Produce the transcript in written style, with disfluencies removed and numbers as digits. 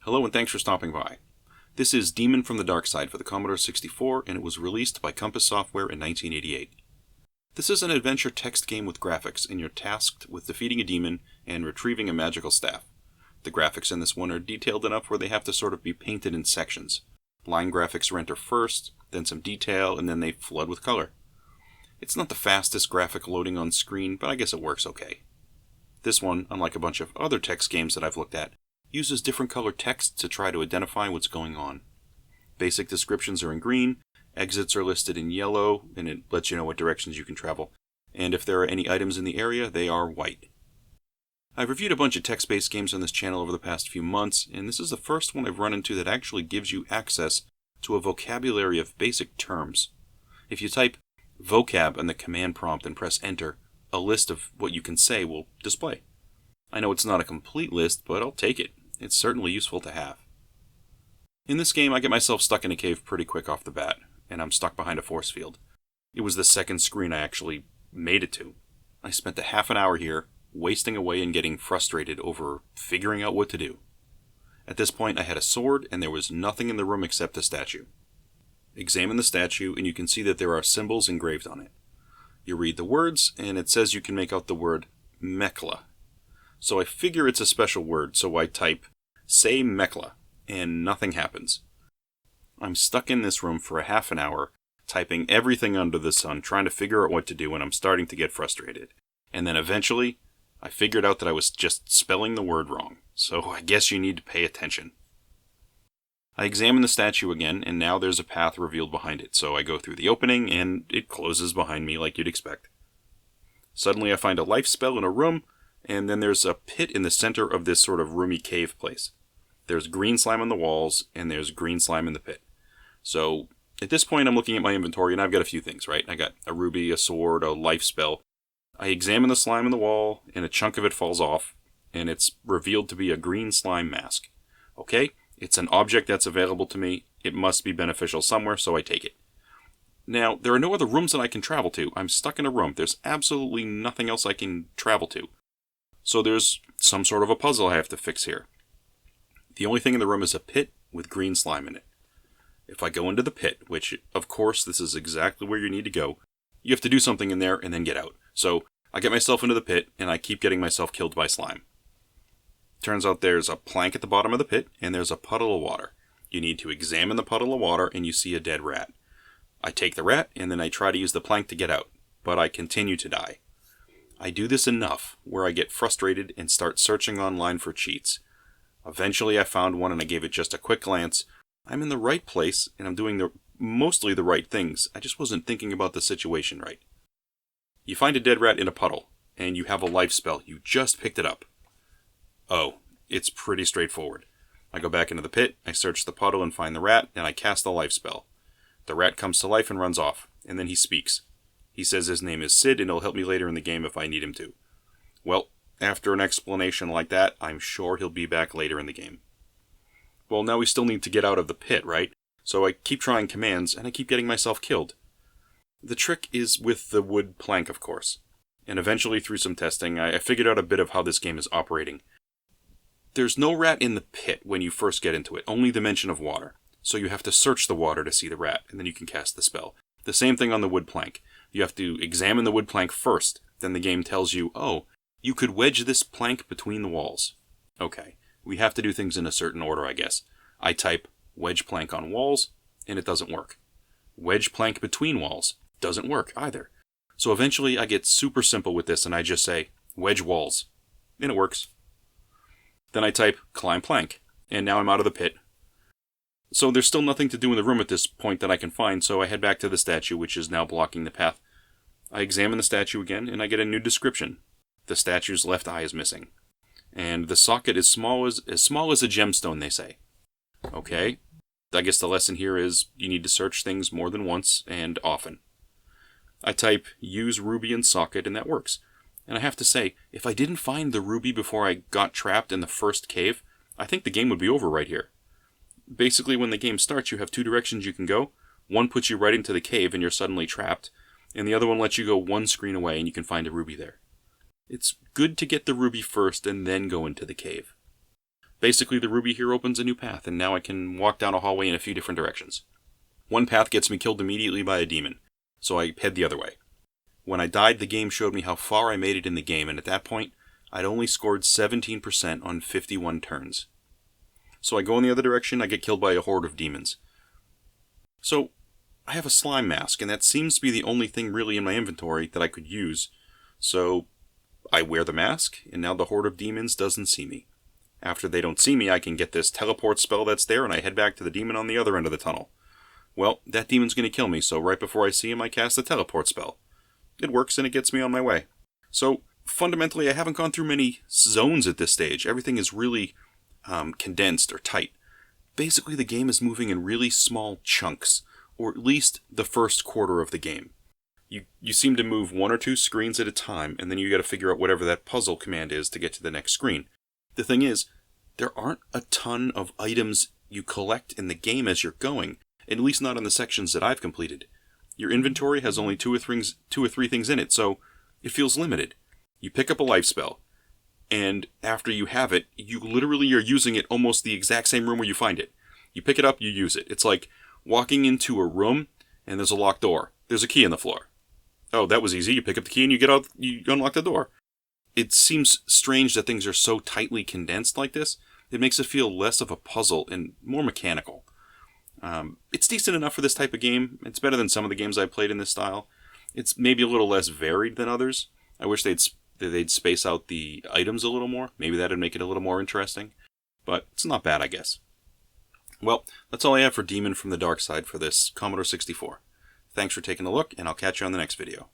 Hello and thanks for stopping by. This is Demon from the Darkside for the Commodore 64, and it was released by Compass Software in 1988. This is an adventure text game with graphics, and you're tasked with defeating a demon and retrieving a magical staff. The graphics in this one are detailed enough where they have to sort of be painted in sections. Line graphics render first, then some detail, and then they flood with color. It's not the fastest graphic loading on screen, but I guess it works okay. This one, unlike a bunch of other text games that I've looked at, uses different color text to try to identify what's going on. Basic descriptions are in green, exits are listed in yellow, and it lets you know what directions you can travel. And if there are any items in the area, they are white. I've reviewed a bunch of text-based games on this channel over the past few months, and this is the first one I've run into that actually gives you access to a vocabulary of basic terms. If you type vocab in the command prompt and press enter, a list of what you can say will display. I know it's not a complete list, but I'll take it. It's certainly useful to have. In this game, I get myself stuck in a cave pretty quick off the bat, and I'm stuck behind a force field. It was the second screen I actually made it to. I spent a half an hour here, wasting away and getting frustrated over figuring out what to do. At this point, I had a sword, and there was nothing in the room except a statue. Examine the statue, and you can see that there are symbols engraved on it. You read the words, and it says you can make out the word Mekla. So I figure it's a special word, so I type, say Mekla, and nothing happens. I'm stuck in this room for a half an hour, typing everything under the sun, trying to figure out what to do, and I'm starting to get frustrated. And then eventually, I figured out that I was just spelling the word wrong, so I guess you need to pay attention. I examine the statue again, and now there's a path revealed behind it, so I go through the opening, and it closes behind me like you'd expect. Suddenly I find a life spell in a room, and then there's a pit in the center of this sort of roomy cave place. There's green slime on the walls, and there's green slime in the pit. So, at this point I'm looking at my inventory, and I've got a few things, right? I got a ruby, a sword, a life spell. I examine the slime in the wall, and a chunk of it falls off, and it's revealed to be a green slime mask. Okay, it's an object that's available to me. It must be beneficial somewhere, so I take it. Now, there are no other rooms that I can travel to. I'm stuck in a room. There's absolutely nothing else I can travel to. So there's some sort of a puzzle I have to fix here. The only thing in the room is a pit with green slime in it. If I go into the pit, which, of course, this is exactly where you need to go, you have to do something in there and then get out. So I get myself into the pit, and I keep getting myself killed by slime. Turns out there's a plank at the bottom of the pit, and there's a puddle of water. You need to examine the puddle of water, and you see a dead rat. I take the rat, and then I try to use the plank to get out, but I continue to die. I do this enough where I get frustrated and start searching online for cheats. Eventually I found one and I gave it just a quick glance. I'm in the right place and I'm doing mostly the right things. I just wasn't thinking about the situation right. You find a dead rat in a puddle and you have a life spell. You just picked it up. Oh, it's pretty straightforward. I go back into the pit, I search the puddle and find the rat, and I cast the life spell. The rat comes to life and runs off, and then he speaks. He says his name is Sid, and he'll help me later in the game if I need him to. Well, after an explanation like that, I'm sure he'll be back later in the game. Well, now we still need to get out of the pit, right? So I keep trying commands, and I keep getting myself killed. The trick is with the wood plank, of course. And eventually, through some testing, I figured out a bit of how this game is operating. There's no rat in the pit when you first get into it, only the mention of water. So you have to search the water to see the rat, and then you can cast the spell. The same thing on the wood plank. You have to examine the wood plank first, then the game tells you, oh, you could wedge this plank between the walls. Okay, we have to do things in a certain order, I guess. I type wedge plank on walls, and it doesn't work. Wedge plank between walls doesn't work either. So eventually I get super simple with this, and I just say wedge walls, and it works. Then I type climb plank, and now I'm out of the pit. So there's still nothing to do in the room at this point that I can find, so I head back to the statue, which is now blocking the path. I examine the statue again, and I get a new description. The statue's left eye is missing. And the socket is small as a gemstone, they say. Okay, I guess the lesson here is you need to search things more than once and often. I type use ruby and socket, and that works. And I have to say, if I didn't find the ruby before I got trapped in the first cave, I think the game would be over right here. Basically, when the game starts, you have two directions you can go. One puts you right into the cave and you're suddenly trapped, and the other one lets you go one screen away and you can find a ruby there. It's good to get the ruby first and then go into the cave. Basically, the ruby here opens a new path, and now I can walk down a hallway in a few different directions. One path gets me killed immediately by a demon, so I head the other way. When I died, the game showed me how far I made it in the game, and at that point, I'd only scored 17% on 51 turns. So I go in the other direction, I get killed by a horde of demons. So, I have a slime mask, and that seems to be the only thing really in my inventory that I could use. So, I wear the mask, and now the horde of demons doesn't see me. After they don't see me, I can get this teleport spell that's there, and I head back to the demon on the other end of the tunnel. Well, that demon's going to kill me, so right before I see him, I cast the teleport spell. It works, and it gets me on my way. So, fundamentally, I haven't gone through many zones at this stage. Everything is really condensed or tight. Basically, the game is moving in really small chunks, or at least the first quarter of the game. You seem to move 1 or 2 screens at a time, and then you got to figure out whatever that puzzle command is to get to the next screen. The thing is, there aren't a ton of items you collect in the game as you're going, at least not in the sections that I've completed. Your inventory has only 2 or 3 things in it, so it feels limited. You pick up a life spell, and after you have it, you literally are using it almost the exact same room where you find it. You pick it up, you use it. It's like walking into a room, and there's a locked door. There's a key in the floor. Oh, that was easy. You pick up the key and you get out, you unlock the door. It seems strange that things are so tightly condensed like this. It makes it feel less of a puzzle and more mechanical. It's decent enough for this type of game. It's better than some of the games I've played in this style. It's maybe a little less varied than others. I wish they'd space out the items a little more. Maybe that'd make it a little more interesting. But it's not bad, I guess. Well, that's all I have for Demon from the Darkside for this Commodore 64. Thanks for taking a look, and I'll catch you on the next video.